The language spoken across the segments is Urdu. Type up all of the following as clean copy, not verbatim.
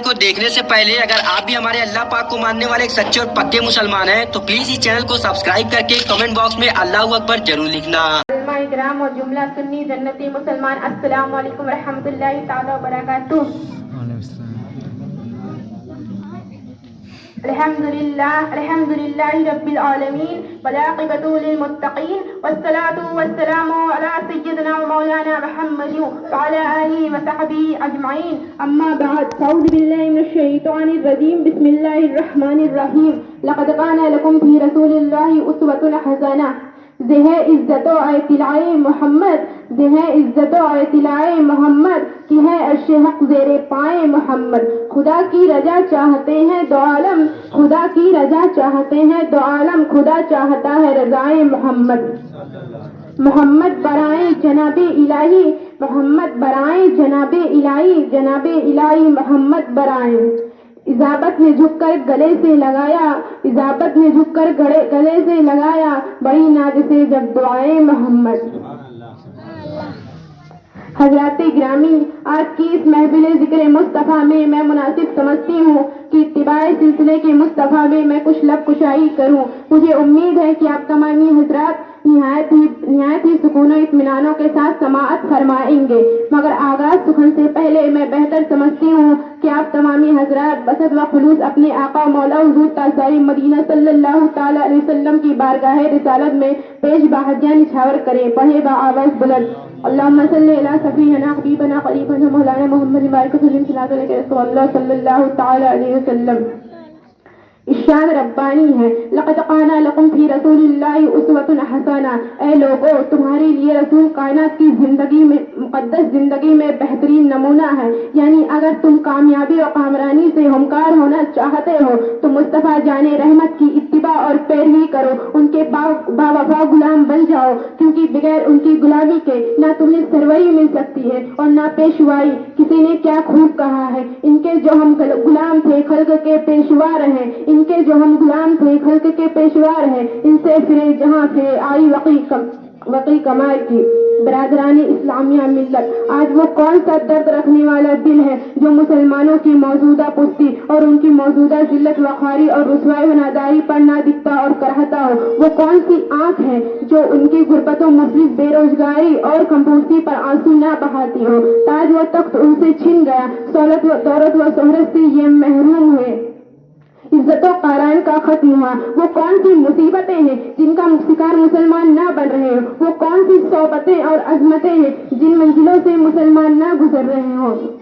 کو دیکھنے سے پہلے اگر آپ بھی ہمارے اللہ پاک کو ماننے والے ایک سچے اور پکے مسلمان ہیں تو پلیز اس چینل کو سبسکرائب کر کے کمنٹ باکس میں اللہ اکبر ضرور لکھنا۔ علماء کرام اور جملہ سنی جنتی مسلمان، السلام علیکم ورحمۃ اللہ تعالی وبرکاتہ۔ الحمد للہ رب العالمین والعاقبۃ للمتقین والصلاة والسلام علی سیدنا مولانا محمد وعلی آلہ وصحبہ اجمعین، اما بعد، اعوذ باللہ من الشیطان الرجیم، بسم اللہ الرحمن الرحیم۔ لقد کان لکم فی رسول اللہ اسوۃ حسنہ۔ زہ عزت و اطلاع محمد، زہ عزت و اطلاع محمد کی ہے عرش حق زیر پائے محمد۔ خدا کی رضا چاہتے ہیں دو عالم، خدا کی رضا چاہتے ہیں دو عالم، خدا چاہتا ہے رضائے محمد۔ محمد برائے جناب الہی، محمد برائے جناب الہی، جناب الہی محمد برائے۔ اجابت نے جھک کر گلے سے لگایا، اجابت نے جھک کر گلے سے لگایا، بڑی ناز سے جب دعائے محمد۔ حضرات گرامی، آج کی اس محفل ذکر مصطفیٰ میں میں مناسب سمجھتی ہوں کہ اتباع سلسلے کے مصطفیٰ میں میں کچھ لب کشائی کروں۔ مجھے امید ہے کہ آپ تمامی حضرات نہایت ہی سکون و اطمینانوں کے ساتھ سماعت فرمائیں گے، مگر آغاز سخن سے پہلے میں بہتر سمجھتی ہوں کہ آپ تمامی حضرات بسط و خلوص اپنے آقا مولا حضور تاجدار مدینہ صلی اللہ تعالی علیہ وسلم کی بارگاہ رسالت میں پیش بہدیہ نچھاور کریں۔ پڑھے با آواز بلند، اللہم صلی علی سفیہنا حبیبنا قریبنا مولانا محمد بارک وسلم صلاۃ علیہ رسول اللہ صلی اللہ تعالی علیہ وسلم۔ ارشاد ربانی ہے، لقد کان لکم فی رسول اللہ اسوۃ حسنہ۔ اے لوگو، تمہارے لیے رسول کائنات کی زندگی میں، مقدس زندگی میں بہترین نمونہ ہے۔ یعنی اگر تم کامیابی اور کامرانی سے ہمکار ہونا چاہتے ہو تو مصطفیٰ جان رحمت کی اتباع اور پیروی کرو، ان کے باوفا غلام بن جاؤ، کیونکہ بغیر ان کی غلامی کے نہ تمہیں سروری مل سکتی ہے اور نہ پیشوائی۔ کسی نے کیا خوب کہا ہے، ان کے جو ہم غلام تھے خلق کے پیشوا رہے، ان کے جو ہم غلام تھے خلق کے پیشوا رہے، ان سے پھرے جہاں پھرے آئی وقی کمال کی۔ برادران اسلامیہ ملت، آج وہ کون سا درد رکھنے والا دل ہے جو مسلمانوں کی موجودہ پستی اور ان کی موجودہ ذلت وخواری اور رسوائی و ناداری پر نہ دکھتا اور کرہتا ہو؟ وہ کون سی آنکھ ہے جو ان کی غربت و مفلس بے روزگاری اور کمپوسی پر آنسو نہ بہاتی ہو؟ تاج و تخت ان سے چھن گیا، دولت و شہرت سے یہ محروم ہوئے، عزت و قارائن کا ختم ہوا۔ وہ کون سی مصیبتیں ہیں جن کا شکار مسلمان نہ بن رہے ہوں؟ وہ کون سی صحبتیں اور عظمتیں ہیں جن منزلوں سے مسلمان نہ گزر رہے ہوں؟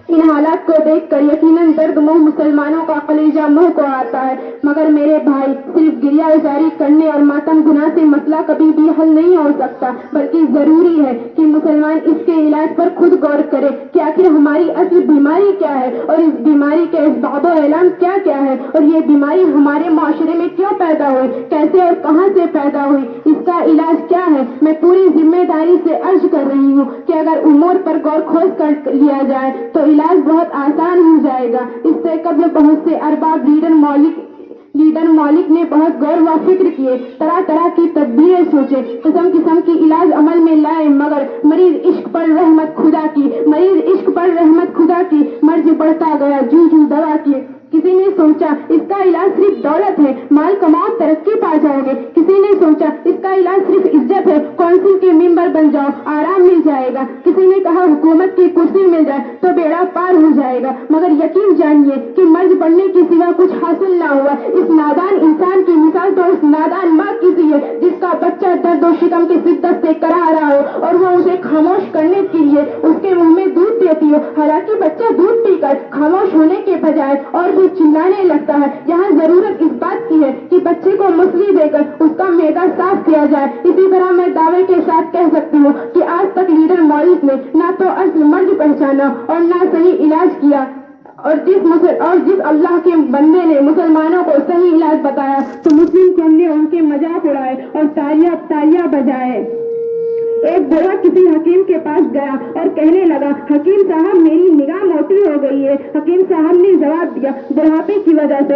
ان حالات کو دیکھ کر یقیناً درد منہ مسلمانوں کا کلیجہ منہ کو آتا ہے، مگر میرے بھائی، صرف گریہ جاری کرنے اور ماتم گناہ سے مسئلہ کبھی بھی حل نہیں ہو سکتا، بلکہ ضروری ہے کہ مسلمان اس کے علاج پر خود غور کرے کہ آخر ہماری اصل بیماری کیا ہے اور اس بیماری کے اسباب و اعلام کیا کیا ہے، اور یہ بیماری ہمارے معاشرے میں کیوں پیدا ہوئی، کیسے اور کہاں سے پیدا ہوئی، اس کا علاج کیا ہے۔ میں پوری ذمہ داری سے عرض کر رہی ہوں کہ اگر امور پر غور خوض کر لیا جائے تو علاج بہت آسان ہو جائے گا۔ اس سے قبل بہت سے ارباب لیڈر مالک نے بہت غور و فکر کیے، طرح طرح کی تدبیریں سوچے، قسم قسم کی علاج عمل میں لائے، مگر مریض عشق پر رحمت خدا کی، مریض عشق پر رحمت خدا کی، مرض بڑھتا گیا جو دوا کی۔ کسی نے سوچا اس کا علاج صرف دولت ہے، مال کماؤ ترقی پا جاؤ گے۔ کسی نے سوچا اس کا علاج صرف عزت ہے، کونسل کے ممبر بن جاؤ آرام مل جائے گا۔ کسی نے کہا حکومت کی کرسی مل جائے تو بیڑا پار ہو جائے گا، مگر یقین جانیے کہ مرض بڑھنے کے سوا کچھ حاصل نہ ہوا۔ اس نادان انسان کی مثال تو اس نادان ماں کی سی ہے جس کا بچہ درد و شکم کی شدت سے کرا رہا ہو اور وہ اسے خاموش کرنے کے لیے اس کے منہ میں دودھ دیتی ہو، حالانکہ بچہ دودھ پی کر خاموش ہونے کے بجائے اور بھی چلانے لگتا ہے۔ یہاں ضرورت اس بات کی ہے کہ بچے کو مسلی دے کر اس کا معدہ صاف کیا جائے۔ اسی طرح میں دعوے کے ساتھ کہہ سکتی ہوں کہ آج تک لیڈر مالک نے نہ تو اصل مرض پہچانا اور نہ صحیح علاج کیا، اور جس اللہ کے بندے نے مسلمانوں کو صحیح علاج بتایا تو مسلم قوم نے ان کے مذاق اڑائے اور تالیاں بجائے۔ ایک بوڑھا کسی حکیم کے پاس گیا اور کہنے لگا، حکیم صاحب میری نگاہ موٹی ہو گئی ہے۔ حکیم صاحب نے جواب دیا، بڑھاپے کی وجہ سے۔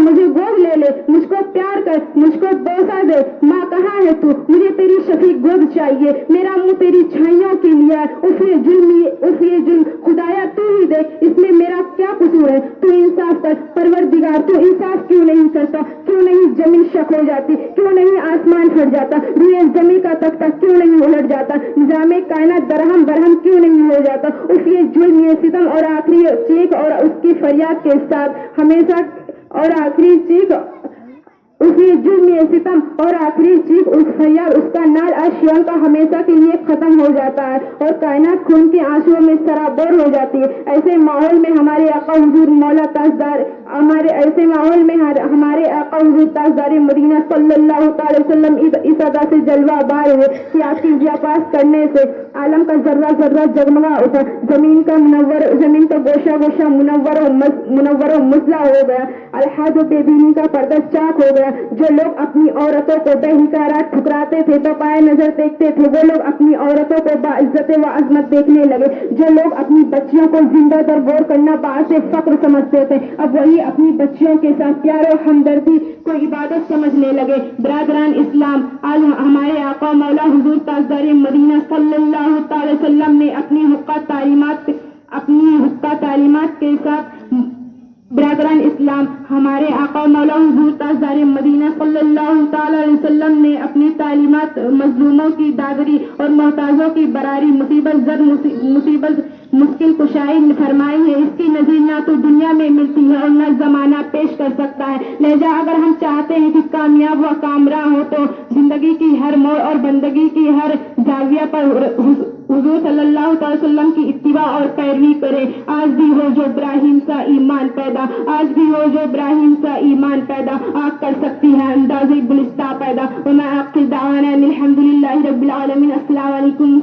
مجھے گود لے لے, مجھ کو پیار کر, مجھ کو بوسہ دے. ماں کہاں ہے تو, مجھے تیری شفیق گود چاہیے, میرا منہ تیری چھائیوں کے لیے ہے. اف یہ ظلم خدایا تو ہی دیکھ, اس میں میرا کیا قصور ہے, تو انصاف کر. پروردگار تو انصاف کیوں نہیں کرتا, کیوں نہیں زمین شک ہو جاتی, کیوں نہیں آسمان پھٹ جاتا, روئے زمین کا تختہ کیوں نہیں الٹ جاتا, نظام کائنات درہم برہم کیوں نہیں ہو جاتا. اس یہ ظلم, یہ ستم اور آخری چیخ اور اس کی فریاد کے ساتھ ہمیشہ, اور آخری چیخ اس یہ جرم, یہ ستم اور آخری چیخ, اس فریاد, اس کا نال اشیاء کا ہمیشہ کے لیے ختم ہو جاتا ہے اور کائنات خون کے آنسوؤں میں سرابور ہو جاتی ہے. ایسے ماحول میں ہمارے آقا حضور مولا تاجدار ایسے ماحول میں ہمارے آقا حضور تاجدار مدینہ صلی اللہ تعالی وسلم اس ادا سے جلوہ بار ہوئے کہ آپ کی پاس کرنے سے عالم کا ذرہ ذرہ جگمگا اٹھا, زمین کا گوشہ گوشہ منور و مزلہ ہو گیا, الحاظ و بے دینی کا پردہ چاک ہو گیا. جو لوگ اپنی عورتوں کو بے حکارات ٹھکراتے تھے, تو پائے نظر دیکھتے تھے, وہ لوگ اپنی عورتوں کو باعزت و عظمت دیکھنے لگے. جو لوگ اپنی بچیوں کو زندہ در گور کرنا باعث فخر سمجھتے تھے, اب وہی اپنی بچیوں کے ساتھ پیار و ہمدردی کو عبادت سمجھنے لگے. برادران اسلام, آج ہمارے آقا مولا حضور تاجدار مدینہ صلی اللہ تعالی وسلم نے اپنی حقہ تعلیمات کے ساتھ, برادران اسلام, ہمارے آقا مولا حضور تاجدار مدینہ صلی اللہ تعالی علیہ وسلم نے اپنی تعلیمات مظلوموں کی دادری اور محتاجوں کی براری, مصیبت مشکل کشائی فرمائی ہے. اس کی نظیر نہ تو دنیا میں ملتی ہے اور نہ زمانہ پیش کر سکتا ہے. لہذا اگر ہم چاہتے ہیں کہ کامیاب و کامراں ہو, تو زندگی کی ہر موڑ اور بندگی کی ہر زاویہ پر حضور صلی اللہ تعالی وسلم کی اتباع اور پیروی کرے. آج بھی ہو جو ابراہیم سا ایمان پیدا, آج بھی ہو جو ابراہیم سا ایمان پیدا, آگ کر سکتی ہے اندازے گلستہ پیدا. وما آخر دعوانا الحمدللہ رب العالمین. السلام علیکم.